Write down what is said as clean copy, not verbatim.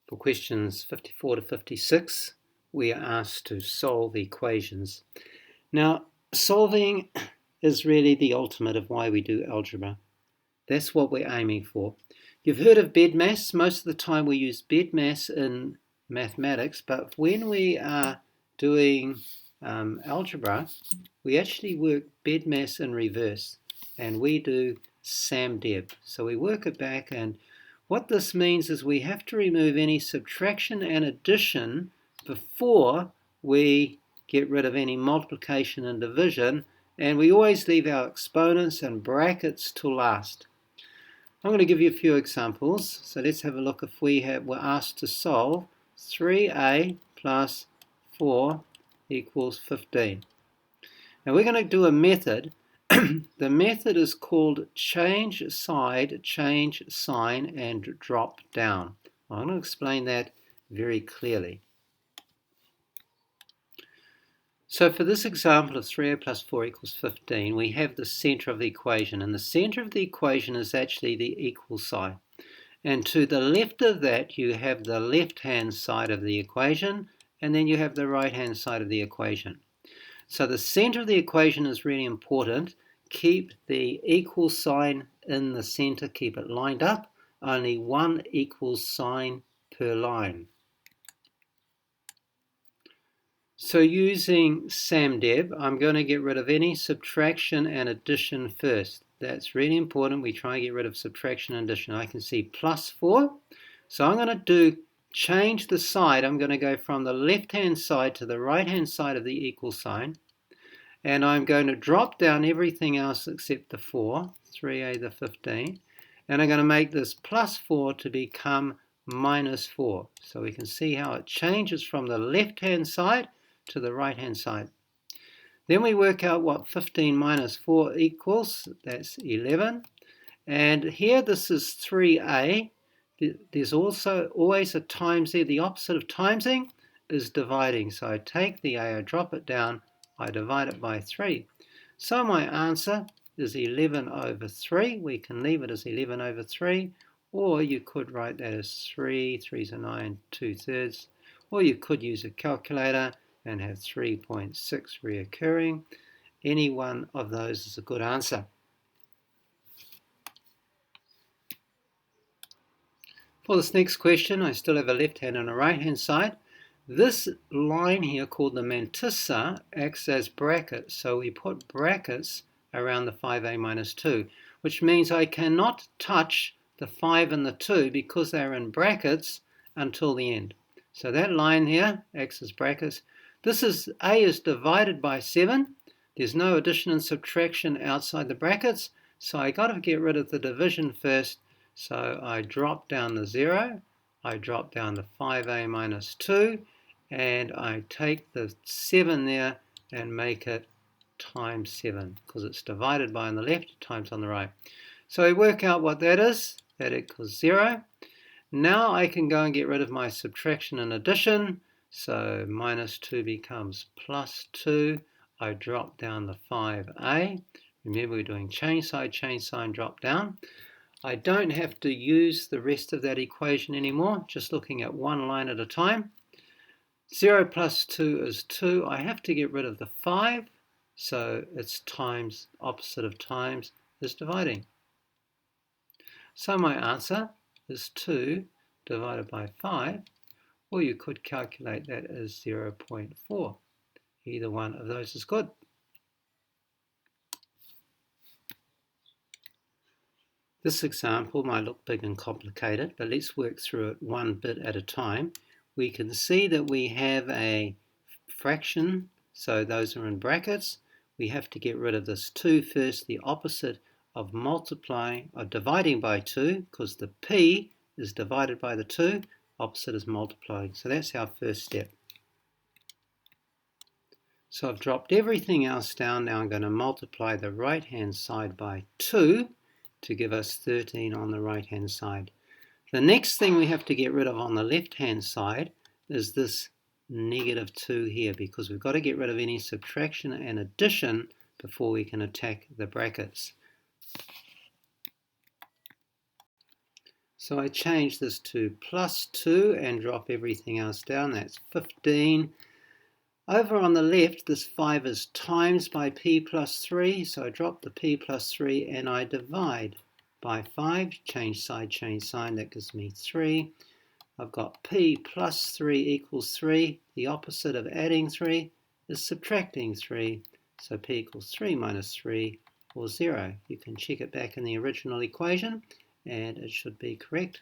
For questions 54 to 56, we are asked to solve equations. Now, solving is really the ultimate of why we do algebra. That's what we're aiming for. You've heard of BEDMAS. Most of the time we use BEDMAS in mathematics, but when we are doing algebra, we actually work BEDMAS in reverse, and we do MandM. So we work it back, and what this means is we have to remove any subtraction and addition before we get rid of any multiplication and division, and we always leave our exponents and brackets to last. I'm going to give you a few examples. So let's have a look. If we're asked to solve 3a plus 4 equals 15. Now we're going to do a method. The method is called change side, change sign, and drop down. I'm going to explain that very clearly. So for this example of 3a plus 4 equals 15, we have the center of the equation. And the center of the equation is actually the equal sign. And to the left of that, you have the left-hand side of the equation, and then you have the right-hand side of the equation. So the center of the equation is really important. Keep the equal sign in the center, keep it lined up. Only one equal sign per line. So using MandM, I'm going to get rid of any subtraction and addition first. That's really important. We try and get rid of subtraction and addition. I can see plus 4. So I'm going to change the side. I'm going to go from the left-hand side to the right-hand side of the equal sign. And I'm going to drop down everything else except the 4, 3a the 15. And I'm going to make this plus 4 to become minus 4. So we can see how it changes from the left-hand side to the right-hand side. Then we work out what 15 minus 4 equals. That's 11. And here this is 3a. There's also always a times there. The opposite of timesing is dividing. So I take the a, I drop it down, I divide it by 3. So my answer is 11 over 3. We can leave it as 11 over 3. Or you could write that as 3, 3's a 9, 2/3. Or you could use a calculator and have 3.6 reoccurring. Any one of those is a good answer. For this next question, I still have a left hand and a right hand side. This line here called the mantissa acts as brackets. So we put brackets around the 5a minus 2, which means I cannot touch the 5 and the 2 because they're in brackets until the end. So that line here acts as brackets. This is a is divided by 7. There's no addition and subtraction outside the brackets, so I got to get rid of the division first. So I drop down the 0, I drop down the 5a minus 2, and I take the 7 there and make it times 7, because it's divided by on the left, times on the right. So I work out what that is. That equals 0. Now I can go and get rid of my subtraction and addition. So minus 2 becomes plus 2. I drop down the 5a. Remember, we're doing change side, change sign, drop down. I don't have to use the rest of that equation anymore, just looking at one line at a time. 0 plus 2 is 2. I have to get rid of the 5, so it's times, opposite of times is dividing. So my answer is 2 divided by 5, or you could calculate that as 0.4. Either one of those is good. This example might look big and complicated, but let's work through it one bit at a time. We can see that we have a fraction, so those are in brackets. We have to get rid of this 2 first, the opposite of multiplying or dividing by 2, because the p is divided by the 2, opposite is multiplying. So that's our first step. So I've dropped everything else down. Now I'm going to multiply the right-hand side by 2 to give us 13 on the right-hand side. The next thing we have to get rid of on the left-hand side is this negative 2 here, because we've got to get rid of any subtraction and addition before we can attack the brackets. So I change this to plus 2 and drop everything else down. That's 15. Over on the left, this 5 is times by p plus 3, so I drop the p plus 3 and I divide by 5. Change sign, that gives me 3. I've got p plus 3 equals 3. The opposite of adding 3 is subtracting 3. So p equals 3 minus 3, or 0. You can check it back in the original equation, and it should be correct.